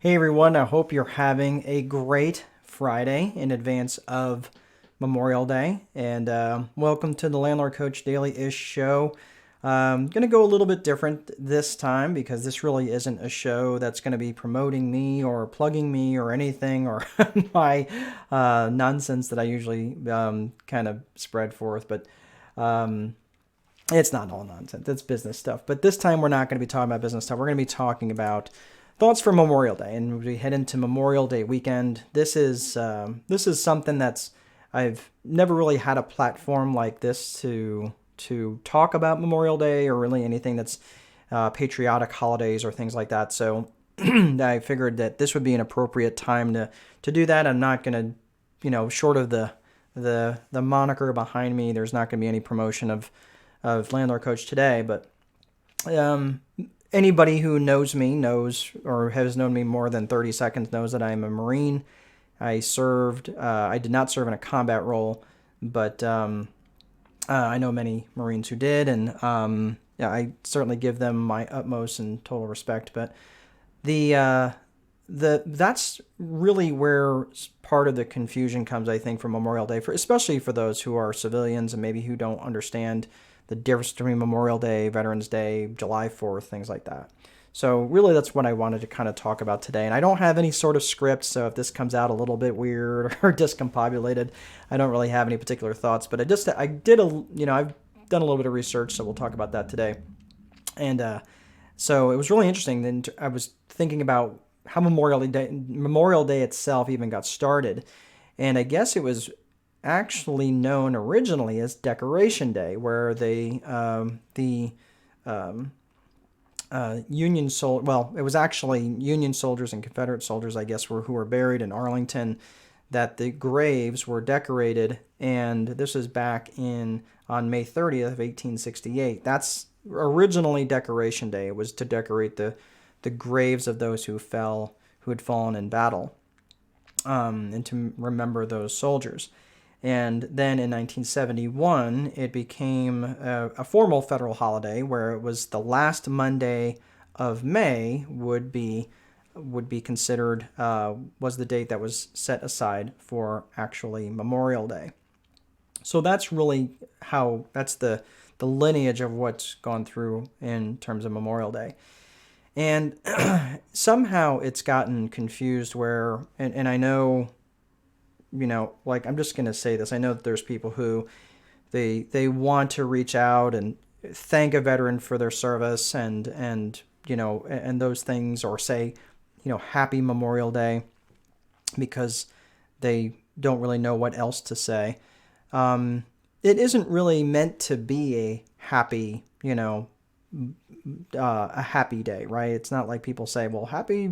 Hey everyone, I hope you're having a great Friday in advance of Memorial Day. And welcome to the Landlord Coach Daily Ish show. Going to go a little bit different this time because this really isn't a show that's going to be promoting me or plugging me or anything or my nonsense that I usually kind of spread forth. But it's not all nonsense, it's business stuff. But this time we're not going to be talking about business stuff. We're going to be talking about thoughts for Memorial Day, and we head into Memorial Day weekend. This is something that's I've never really had a platform like this to talk about Memorial Day or really anything that's patriotic holidays or things like that. So I figured that this would be an appropriate time to do that. I'm not going to, short of the moniker behind me, there's not going to be any promotion of Landlord Coach today, but um, anybody who knows me knows or has known me more than 30 seconds knows that I'm a Marine. I did not serve in a combat role, but I know many Marines who did, and yeah, I certainly give them my utmost and total respect. But the uh, that's really where part of the confusion comes, I think, for Memorial Day, especially for those who are civilians and maybe who don't understand the difference between Memorial Day, Veterans Day, July 4th, things like that. So really, that's what I wanted to kind of talk about today. And I don't have any sort of script, so if this comes out a little bit weird or discombobulated, I don't really have any particular thoughts. But I did I've done a little bit of research, so we'll talk about that today. And so it was really interesting. Then I was thinking about how Memorial Day itself even got started, and I guess it was actually known originally as Decoration Day, where the um, Union sol well, it was actually Union soldiers and Confederate soldiers, I guess, who were buried in Arlington, that the graves were decorated, and this is back in on May 30th of 1868. That's originally Decoration Day. It was to decorate the graves of those who had fallen in battle, and to remember those soldiers. And then in 1971, it became a formal federal holiday where it was the last Monday of May would be considered was the date that was set aside for actually Memorial Day. So that's really that's the lineage of what's gone through in terms of Memorial Day. And somehow it's gotten confused and I know, like, I'm just going to say this. I know that there's people who they want to reach out and thank a veteran for their service and those things, or say, happy Memorial Day, because they don't really know what else to say. It isn't really meant to be a happy day, right? It's not like people say, well, happy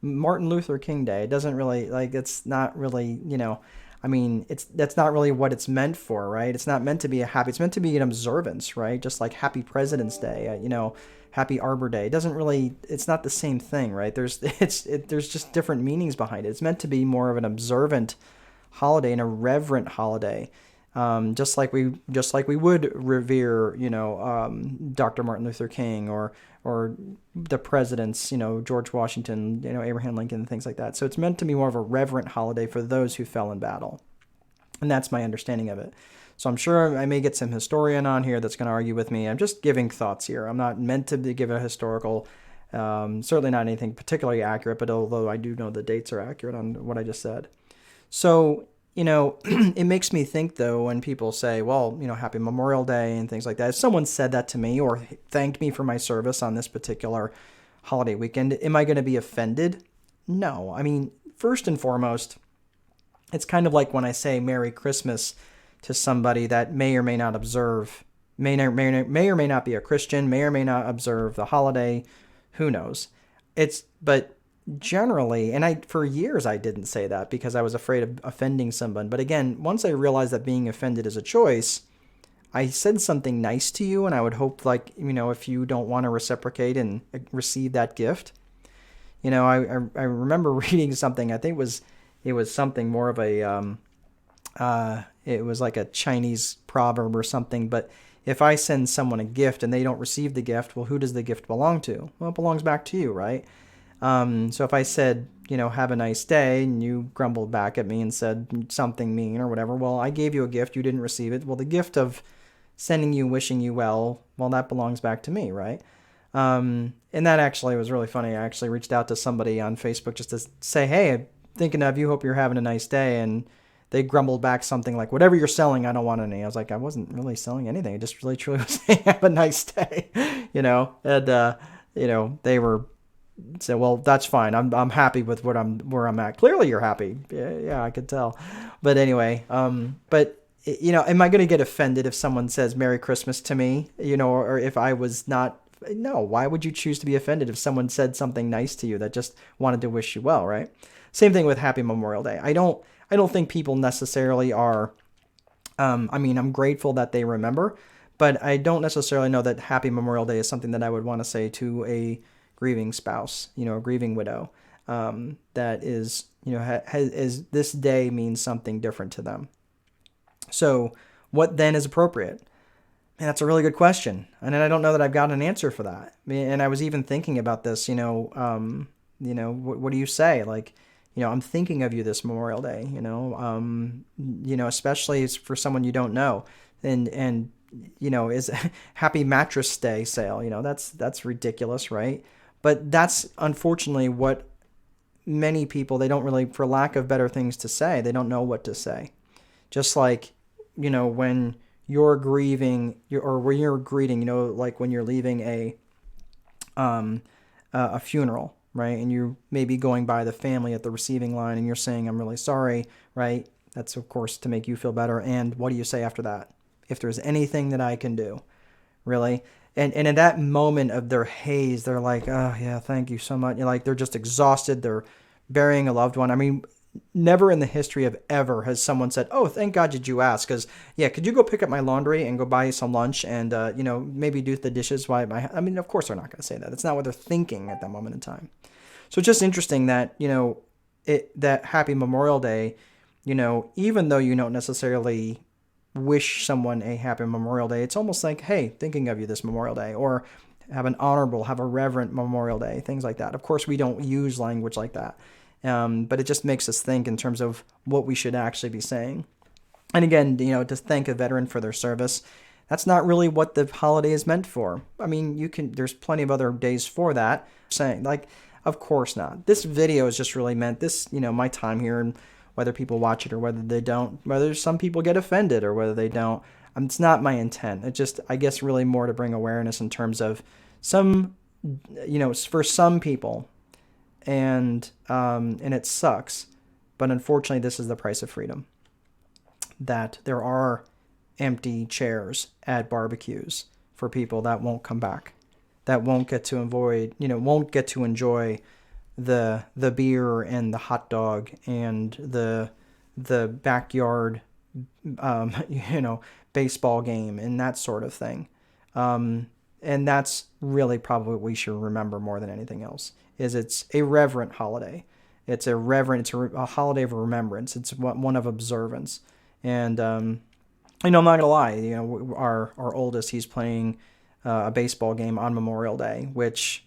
Martin Luther King Day. It doesn't really, like, it's not really, that's not really what it's meant for, right? It's not meant to be it's meant to be an observance, right? Just like happy President's Day, happy Arbor Day. It doesn't really, it's not the same thing, right? There's just different meanings behind it. It's meant to be more of an observant holiday and a reverent holiday. Just like we would revere, Dr. Martin Luther King or the presidents, George Washington, Abraham Lincoln, and things like that. So it's meant to be more of a reverent holiday for those who fell in battle, and that's my understanding of it. So I'm sure I may get some historian on here that's going to argue with me. I'm just giving thoughts here. I'm not meant to give a historical, certainly not anything particularly accurate, but although I do know the dates are accurate on what I just said. So it makes me think, though, when people say, well, happy Memorial Day and things like that. If someone said that to me or thanked me for my service on this particular holiday weekend, am I going to be offended? No. I mean, first and foremost, it's kind of like when I say Merry Christmas to somebody that may or may not may or may not be a Christian, may or may not observe the holiday. Who knows? But generally, and for years I didn't say that because I was afraid of offending someone. But again, once I realized that being offended is a choice, I said something nice to you, and I would hope, like, if you don't want to reciprocate and receive that gift. I remember reading something. I think it was something more of it was like a Chinese proverb or something. But if I send someone a gift and they don't receive the gift, well, who does the gift belong to? Well, it belongs back to you, right? So if I said, have a nice day, and you grumbled back at me and said something mean or whatever, well, I gave you a gift, you didn't receive it. Well, the gift of sending you, wishing you well, that belongs back to me, right? And that actually was really funny. I actually reached out to somebody on Facebook just to say, hey, I'm thinking of you, hope you're having a nice day. And they grumbled back something like, whatever you're selling, I don't want any. I was like, I wasn't really selling anything. I just really truly was saying, have a nice day, and, they were, so, well, that's fine. I'm happy with where I'm at. Clearly you're happy. Yeah, I could tell. But anyway, but am I going to get offended if someone says Merry Christmas to me, or if I was not? No, why would you choose to be offended if someone said something nice to you that just wanted to wish you well, right? Same thing with Happy Memorial Day. I don't think people necessarily are, I'm grateful that they remember, but I don't necessarily know that Happy Memorial Day is something that I would want to say to a grieving spouse, a grieving widow, that is, is this day means something different to them. So what then is appropriate? And that's a really good question. And I don't know that I've got an answer for that. And I was even thinking about this, what do you say? Like, I'm thinking of you this Memorial Day, especially for someone you don't know. And is Happy Mattress Day sale, that's ridiculous, right? But that's unfortunately what many people, they don't really, for lack of better things to say, they don't know what to say. Just like, when you're grieving, or when you're greeting, like when you're leaving a funeral, right? And you may be going by the family at the receiving line and you're saying, I'm really sorry, right? That's, of course, to make you feel better. And what do you say after that? If there's anything that I can do, really? And in that moment of their haze, they're like, oh, yeah, thank you so much. Like, they're just exhausted. They're burying a loved one. I mean, never in the history of ever has someone said, oh, thank God did you ask? Because, yeah, could you go pick up my laundry and go buy some lunch and, maybe do the dishes while of course they're not going to say that. That's not what they're thinking at that moment in time. So it's just interesting that, that Happy Memorial Day, even though you don't necessarily wish someone a happy Memorial Day, it's almost like, hey, thinking of you this Memorial Day, or have a reverent Memorial Day, things like that. Of course, we don't use language like that. But it just makes us think in terms of what we should actually be saying. And again, to thank a veteran for their service, that's not really what the holiday is meant for. I mean, there's plenty of other days for that. Saying, like, of course not. This video is just really meant, my time here, and whether people watch it or whether they don't, whether some people get offended or whether they don't, it's not my intent. It just, I guess, really more to bring awareness in terms of some, for some people, and it sucks, but unfortunately this is the price of freedom, that there are empty chairs at barbecues for people that won't come back, that won't get to enjoy the beer and the hot dog and the backyard baseball game and that sort of thing. And that's really probably what we should remember more than anything else, is it's a reverent holiday. It's a holiday of remembrance. It's one of observance. And, I'm not going to lie, our oldest, he's playing a baseball game on Memorial Day, which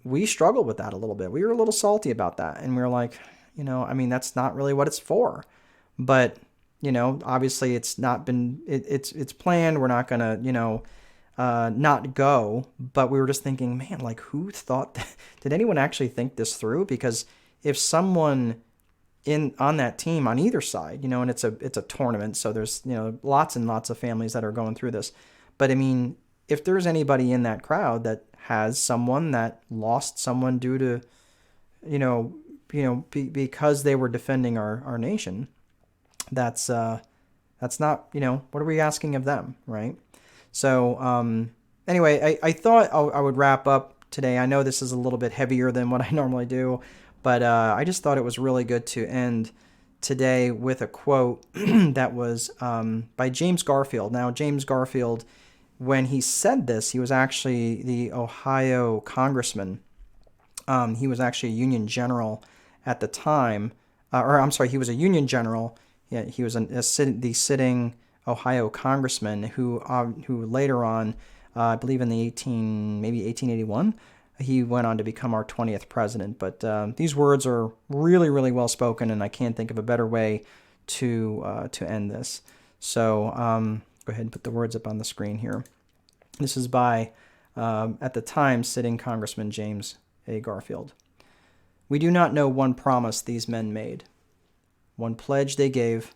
we struggled with that a little bit. We were a little salty about that. And we were like, that's not really what it's for. But, obviously it's not been, it's planned. We're not going to, not go, but we were just thinking, man, like, who thought that? Did anyone actually think this through? Because if someone on that team on either side, and it's a tournament, so there's, lots and lots of families that are going through this. But I mean, if there's anybody in that crowd that has someone that lost someone due to, because they were defending our nation, that's not, what are we asking of them, right? So anyway, I thought I would wrap up today. I know this is a little bit heavier than what I normally do, but I just thought it was really good to end today with a quote that was by James Garfield. Now, James Garfield, when he said this, he was actually the Ohio congressman. He was actually a Union general at the time. He was a Union general. Yeah, he was the sitting Ohio congressman who later on, I believe in the 1881, he went on to become our 20th president. But these words are really, really well spoken, and I can't think of a better way to end this. So go ahead and put the words up on the screen here. This is by, at the time, sitting Congressman James A. Garfield. We do not know one promise these men made, one pledge they gave,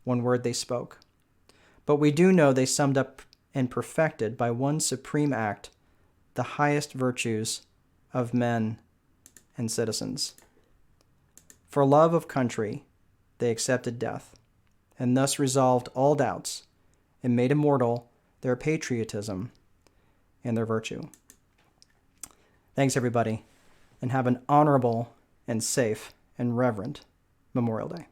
one word they spoke. But we do know they summed up and perfected by one supreme act the highest virtues of men and citizens. For love of country, they accepted death, and thus resolved all doubts, and made immortal their patriotism and their virtue. Thanks, everybody, and have an honorable and safe and reverent Memorial Day.